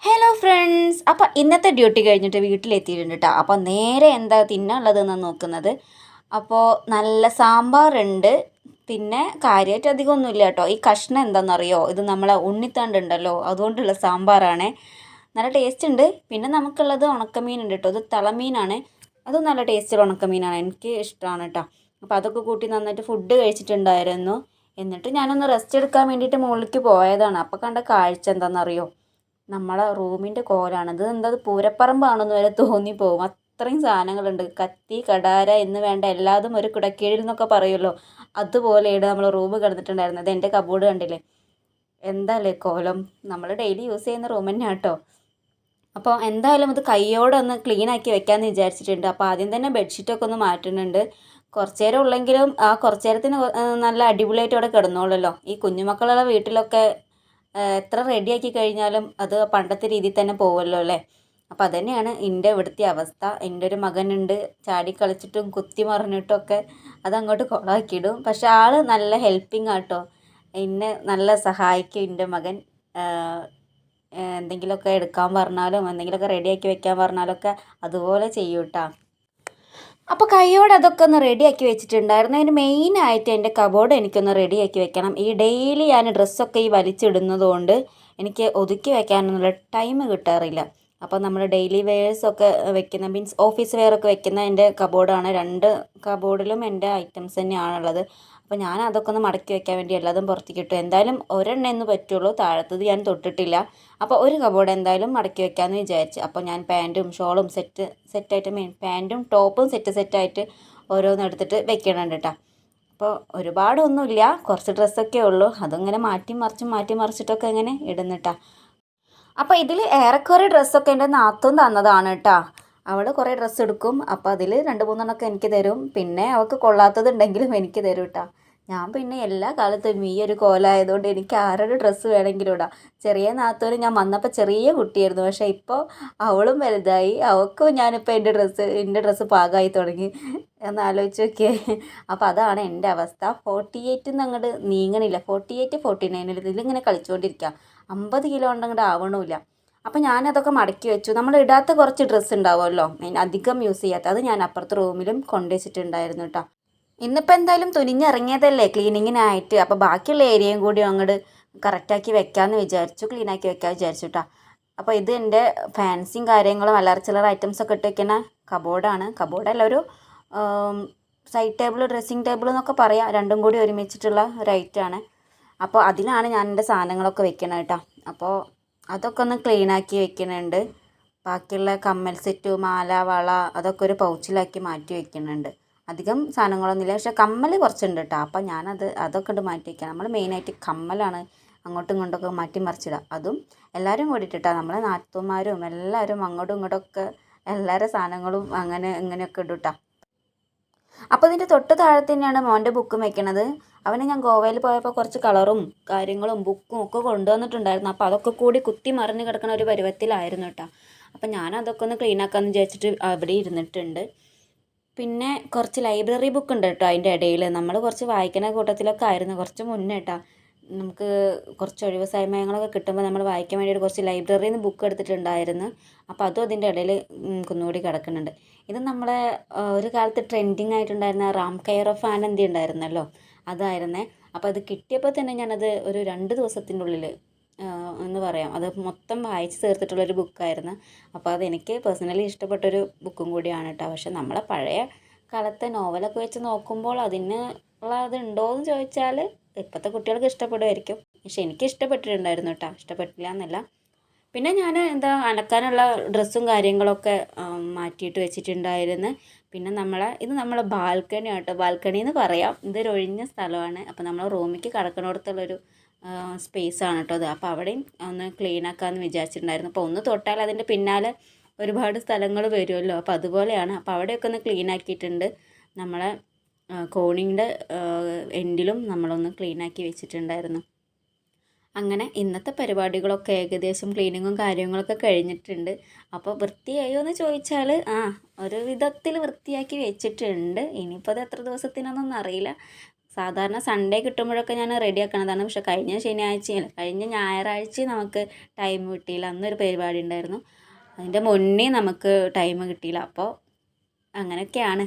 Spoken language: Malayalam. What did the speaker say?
ഹലോ ഫ്രണ്ട്സ്, അപ്പോൾ ഇന്നത്തെ ഡ്യൂട്ടി കഴിഞ്ഞിട്ട് വീട്ടിലെത്തിയിട്ടുണ്ട് കേട്ടോ. അപ്പോൾ നേരെ എന്താ തിന്നാനുള്ളതെന്ന് നോക്കുന്നത്. അപ്പോൾ നല്ല സാമ്പാറുണ്ട്, പിന്നെ കാര്യമായിട്ട് അധികമൊന്നുമില്ല കേട്ടോ. ഈ കഷ്ണം എന്താണെന്നറിയോ, ഇത് നമ്മളെ ഉണ്ണിത്തണ്ട് ഉണ്ടല്ലോ, അതുകൊണ്ടുള്ള സാമ്പാറാണ്. നല്ല ടേസ്റ്റ് ഉണ്ട്. പിന്നെ നമുക്കുള്ളത് ഉണക്കമീൻ ഉണ്ട് കേട്ടോ. ഇത് തളമീനാണ്, അതും നല്ല ടേസ്റ്റുള്ള ഉണക്കമീനാണ്, എനിക്ക് ഇഷ്ടമാണ് കേട്ടോ. അപ്പോൾ അതൊക്കെ കൂട്ടി നന്നായിട്ട് ഫുഡ് കഴിച്ചിട്ടുണ്ടായിരുന്നു. എന്നിട്ട് ഞാനൊന്ന് റെസ്റ്റ് എടുക്കാൻ വേണ്ടിയിട്ട് മുകളിലേക്ക് പോയതാണ്. അപ്പോൾ കണ്ട കാഴ്ച എന്താണെന്നറിയോ, നമ്മളെ റൂമിൻ്റെ കോലാണ്. ഇത് എന്താ പൂരപ്പറമ്പാണെന്ന് വരെ തോന്നിപ്പോവും, അത്രയും സാധനങ്ങളുണ്ട്. കത്തി കടാര എന്ന് വേണ്ട എല്ലാതും ഒരു കുടക്കീഴിൽ എന്നൊക്കെ പറയുമല്ലോ, അതുപോലെയാണ് നമ്മൾ റൂം കിടന്നിട്ടുണ്ടായിരുന്നത്. എൻ്റെ കബോർഡ് കണ്ടില്ലേ, എന്താല്ലേ കോലം. നമ്മൾ ഡെയിലി യൂസ് ചെയ്യുന്ന റൂം തന്നെ കേട്ടോ. അപ്പോൾ എന്തായാലും ഇത് കൈയോടെ ഒന്ന് ക്ലീൻ ആക്കി വെക്കാമെന്ന് വിചാരിച്ചിട്ടുണ്ട്. അപ്പോൾ ആദ്യം തന്നെ ബെഡ്ഷീറ്റൊക്കെ ഒന്ന് മാറ്റുന്നുണ്ട്. കുറച്ച് നേരം ഉള്ളെങ്കിലും ആ കുറച്ച് നേരത്തിന് നല്ല അടിപൊളിയായിട്ട് അവിടെ കിടന്നോളല്ലോ. ഈ കുഞ്ഞുമക്കളുള്ള വീട്ടിലൊക്കെ എത്ര റെഡിയാക്കി കഴിഞ്ഞാലും അത് പണ്ടത്തെ രീതിയിൽ തന്നെ പോവുമല്ലോ അല്ലേ. അപ്പോൾ അതുതന്നെയാണ് എൻ്റെ ഇവിടുത്തെ അവസ്ഥ. എൻ്റെ ഒരു മകനുണ്ട്, ചാടി കളിച്ചിട്ടും കുത്തി മറിഞ്ഞിട്ടൊക്കെ അതങ്ങോട്ട് കൊളാക്കിയിടും. പക്ഷെ ആൾ നല്ല ഹെൽപ്പിംഗ് ആട്ടോ, എന്നെ നല്ല സഹായിക്കും എൻ്റെ മകൻ. എന്തെങ്കിലുമൊക്കെ എടുക്കാൻ പറഞ്ഞാലും എന്തെങ്കിലുമൊക്കെ റെഡിയാക്കി വെക്കാൻ പറഞ്ഞാലൊക്കെ അതുപോലെ ചെയ്യും കേട്ടോ. അപ്പോൾ കൈയോടെ അതൊക്കെ ഒന്ന് റെഡിയാക്കി വെച്ചിട്ടുണ്ടായിരുന്നു. അതിന് മെയിനായിട്ട് എൻ്റെ കബോർഡ് എനിക്കൊന്ന് റെഡിയാക്കി വെക്കണം. ഈ ഡെയിലി ഞാൻ ഡ്രസ്സൊക്കെ ഈ വലിച്ചിടുന്നത് കൊണ്ട് എനിക്ക് ഒതുക്കി വെക്കാനൊന്നുള്ള ടൈം കിട്ടാറില്ല. അപ്പോൾ നമ്മൾ ഡെയിലി വെയേഴ്സൊക്കെ വെക്കുന്ന, മീൻസ് ഓഫീസ് വെയറൊക്കെ വെക്കുന്ന എൻ്റെ കബോർഡാണ്. രണ്ട് കബോർഡിലും എൻ്റെ ഐറ്റംസ് തന്നെയാണുള്ളത്. അപ്പോൾ ഞാൻ അതൊക്കെ ഒന്ന് മടക്കി വെക്കാൻ വേണ്ടി എല്ലാതും പുറത്തേക്ക് ഇട്ടു. എന്തായാലും ഒരെണ്ണം എന്ന് പറ്റുള്ളൂ, താഴത്തത് ഞാൻ തൊട്ടിട്ടില്ല. അപ്പോൾ ഒരു കബോർഡ് എന്തായാലും മടക്കി വെക്കാമെന്ന് വിചാരിച്ചു. അപ്പോൾ ഞാൻ പാൻറ്റും ഷോളും സെറ്റായിട്ട്, മീൻ പാൻറ്റും ടോപ്പും സെറ്റായിട്ട് ഓരോന്ന് എടുത്തിട്ട് വെക്കണുണ്ട് കേട്ടോ. അപ്പോൾ ഒരുപാടൊന്നുമില്ല, കുറച്ച് ഡ്രസ്സൊക്കെ ഉള്ളൂ. അതിങ്ങനെ മാറ്റി മറിച്ചിട്ടൊക്കെ ഇങ്ങനെ ഇടുന്നിട്ടാ. അപ്പോൾ ഇതിൽ ഏറെക്കുറെ ഡ്രസ്സൊക്കെ എൻ്റെ നാത്തൂൻ തന്നതാണ് കേട്ടോ. അവൾ കുറേ ഡ്രസ്സ് എടുക്കും. അപ്പോൾ അതിൽ 2-3 എനിക്ക് തരും. പിന്നെ അവൾക്ക് കൊള്ളാത്തതുണ്ടെങ്കിലും എനിക്ക് തരും കേട്ടോ. ഞാൻ പിന്നെ എല്ലാ കാലത്തും ഈ ഒരു കോലമായതുകൊണ്ട് എനിക്ക് ആരുടെ ഡ്രസ്സ് വേണമെങ്കിലും ഇടാം. ചെറിയ നാത്തൂന് ഞാൻ വന്നപ്പോൾ ചെറിയ കുട്ടിയായിരുന്നു, പക്ഷേ ഇപ്പോൾ അവളും വലുതായി. അവൾക്കും ഞാനിപ്പോൾ എൻ്റെ ഡ്രസ്സ് പാകമായി തുടങ്ങി എന്ന് ആലോചിച്ച് നോക്കിയേ. അപ്പോൾ അതാണ് എൻ്റെ അവസ്ഥ. 48 അങ്ങോട്ട് നീങ്ങണില്ല, 48, 49 ഇതിലിങ്ങനെ കളിച്ചുകൊണ്ടിരിക്കുക. 50 കിലോ ഉണ്ടങ്ങോട്ട് ആവണമില്ല. അപ്പോൾ ഞാനതൊക്കെ മടക്കി വെച്ചു. നമ്മൾ ഇടാത്ത കുറച്ച് ഡ്രസ്സ് ഉണ്ടാവുമല്ലോ, അധികം യൂസ് ചെയ്യാത്ത, അത് ഞാൻ അപ്പുറത്തെ റൂമിലും കൊണ്ടുവച്ചിട്ടുണ്ടായിരുന്നു കേട്ടോ. ഇന്നിപ്പോൾ എന്തായാലും തുനിഞ്ഞിറങ്ങിയതല്ലേ ക്ലീനിങ്ങിനായിട്ട്. അപ്പോൾ ബാക്കിയുള്ള ഏരിയയും കൂടി അങ്ങോട്ട് കറക്റ്റാക്കി വെക്കാമെന്ന് വിചാരിച്ചു, ക്ലീനാക്കി വെക്കാമെന്ന് വിചാരിച്ചു കേട്ടോ. അപ്പോൾ ഇത് എൻ്റെ ഫാൻസിയും കാര്യങ്ങളും അല്ലറ ചില്ലറ ഐറ്റംസൊക്കെ ഇട്ട് വെക്കുന്ന കബോർഡാണ്. കബോർഡല്ല, ഒരു സൈഡ് ടേബിൾ, ഡ്രസ്സിങ് ടേബിൾ എന്നൊക്കെ പറയാം, രണ്ടും കൂടി ഒരുമിച്ചിട്ടുള്ള ഒരു ഐറ്റമാണ്. അപ്പോൾ അതിലാണ് ഞാൻ എൻ്റെ സാധനങ്ങളൊക്കെ വെക്കണം കേട്ടോ. അപ്പോൾ അതൊക്കെ ഒന്ന് ക്ലീനാക്കി വെക്കുന്നുണ്ട്. ബാക്കിയുള്ള കമ്മൽ സെറ്റ്, മാല, വള അതൊക്കെ ഒരു പൗച്ചിലാക്കി മാറ്റി വെക്കുന്നുണ്ട്. അധികം സാധനങ്ങളൊന്നുമില്ല, പക്ഷേ കമ്മൽ കുറച്ചുണ്ട് കേട്ടോ. അപ്പോൾ അതൊക്കെ ഉണ്ട് മാറ്റി വയ്ക്കുക. നമ്മൾ മെയിനായിട്ട് കമ്മലാണ് അങ്ങോട്ടും ഇങ്ങോട്ടൊക്കെ മാറ്റി മറിച്ചിടുക. അതും എല്ലാവരും കൂടിയിട്ടിട്ടാണ്, നമ്മളെ നാത്തൂന്മാരും എല്ലാവരും അങ്ങോട്ടും ഇങ്ങോട്ടൊക്കെ എല്ലാവരുടെ സാധനങ്ങളും അങ്ങനെ ഇങ്ങനെയൊക്കെ ഇടും കേട്ടോ. അപ്പോൾ ഇതിൻ്റെ തൊട്ട് താഴെ തന്നെയാണ് മോൻ്റെ ബുക്കും വെക്കണത്. അവന് ഞാൻ ഗോവയിൽ പോയപ്പോൾ കുറച്ച് കളറും കാര്യങ്ങളും ബുക്കും ഒക്കെ കൊണ്ടുവന്നിട്ടുണ്ടായിരുന്നു. അപ്പോൾ അതൊക്കെ കൂടി കുത്തി മറിഞ്ഞ് കിടക്കുന്ന ഒരു പരുവത്തിലായിരുന്നു കേട്ടോ. അപ്പോൾ ഞാൻ അതൊക്കെ ഒന്ന് ക്ലീൻ ആക്കാമെന്ന് വിചാരിച്ചിട്ട് അവിടെ ഇരുന്നിട്ടുണ്ട്. പിന്നെ കുറച്ച് ലൈബ്രറി ബുക്ക് ഉണ്ട് കേട്ടോ. അതിൻ്റെ ഇടയിൽ നമ്മൾ കുറച്ച് വായിക്കുന്ന കൂട്ടത്തിലൊക്കെ ആയിരുന്നു കുറച്ച് മുന്നേ കേട്ടോ. നമുക്ക് കുറച്ച് ഒഴിവ് സമയങ്ങളൊക്കെ കിട്ടുമ്പോൾ നമ്മൾ വായിക്കാൻ വേണ്ടിയിട്ട് കുറച്ച് ലൈബ്രറിയിൽ നിന്ന് ബുക്ക് എടുത്തിട്ടുണ്ടായിരുന്നു. അപ്പോൾ അതും അതിൻ്റെ ഇടയിൽ കുന്നുകൂടി കിടക്കുന്നുണ്ട്. ഇത് നമ്മളെ ഒരു കാലത്ത് ട്രെൻഡിങ് ആയിട്ടുണ്ടായിരുന്ന റാം കെയർ ഓഫ് ആനന്ദി ഉണ്ടായിരുന്നല്ലോ, അതായിരുന്നേ. അപ്പോൾ അത് കിട്ടിയപ്പോൾ തന്നെ ഞാനത് ഒരു 2 ദിവസത്തിൻ്റെ ഉള്ളിൽ എന്ന് പറയാം, അത് മൊത്തം വായിച്ച് തീർത്തിട്ടുള്ളൊരു ബുക്കായിരുന്നു. അപ്പോൾ അതെനിക്ക് പേഴ്സണലി ഇഷ്ടപ്പെട്ടൊരു ബുക്കും കൂടിയാണ് കേട്ടോ. പക്ഷെ നമ്മളെ പഴയ കാലത്തെ നോവലൊക്കെ വെച്ച് നോക്കുമ്പോൾ അതിന് ഉള്ളതുണ്ടോ എന്ന് ചോദിച്ചാൽ ഇപ്പോഴത്തെ കുട്ടികൾക്ക് ഇഷ്ടപ്പെടുമായിരിക്കും, പക്ഷെ എനിക്ക് ഇഷ്ടപ്പെട്ടിട്ടുണ്ടായിരുന്നു കേട്ടോ, ഇഷ്ടപ്പെട്ടില്ല എന്നല്ല. പിന്നെ ഞാൻ അലക്കാനുള്ള ഡ്രസ്സും കാര്യങ്ങളൊക്കെ മാറ്റിയിട്ട് വെച്ചിട്ടുണ്ടായിരുന്നു. പിന്നെ ഇത് നമ്മളെ ബാൽക്കണി കേട്ടോ, ബാൽക്കണി എന്ന് പറയാം. ഇതൊരു ഒഴിഞ്ഞ സ്ഥലമാണ്. അപ്പോൾ നമ്മൾ റൂമിലേക്ക് കടക്കണോടത്തുള്ളൊരു സ്പേസാണ് കേട്ടോ അത്. അപ്പോൾ അവിടെയും ഒന്ന് ക്ലീൻ ആക്കാമെന്ന് വിചാരിച്ചിട്ടുണ്ടായിരുന്നു. അപ്പോൾ ഒന്ന് തൊട്ടാൽ അതിൻ്റെ പിന്നാലെ ഒരുപാട് സ്ഥലങ്ങൾ വരുമല്ലോ, അപ്പോൾ അതുപോലെയാണ്. അപ്പോൾ അവിടെയൊക്കെ ഒന്ന് ക്ലീൻ ആക്കിയിട്ടുണ്ട്. നമ്മളെ കോണിൻ്റെ എൻഡിലും നമ്മളൊന്ന് ക്ലീനാക്കി വെച്ചിട്ടുണ്ടായിരുന്നു. അങ്ങനെ ഇന്നത്തെ പരിപാടികളൊക്കെ ഏകദേശം ക്ലീനിങ്ങും കാര്യങ്ങളൊക്കെ കഴിഞ്ഞിട്ടുണ്ട്. അപ്പോൾ വൃത്തിയായോ എന്ന് ചോദിച്ചാൽ ഒരു വിധത്തിൽ വൃത്തിയാക്കി വെച്ചിട്ടുണ്ട്. ഇനിയിപ്പോൾ അത് എത്ര ദിവസത്തിനൊന്നും അറിയില്ല. സാധാരണ സൺഡേ കിട്ടുമ്പോഴൊക്കെ ഞാൻ റെഡിയാക്കണതാണ്. പക്ഷെ കഴിഞ്ഞ ഞായറാഴ്ച നമുക്ക് ടൈം കിട്ടിയില്ല. അന്നൊരു പരിപാടി ഉണ്ടായിരുന്നു. അതിൻ്റെ മുന്നേ നമുക്ക് ടൈം കിട്ടിയില്ല. അപ്പോൾ അങ്ങനെയൊക്കെയാണ്.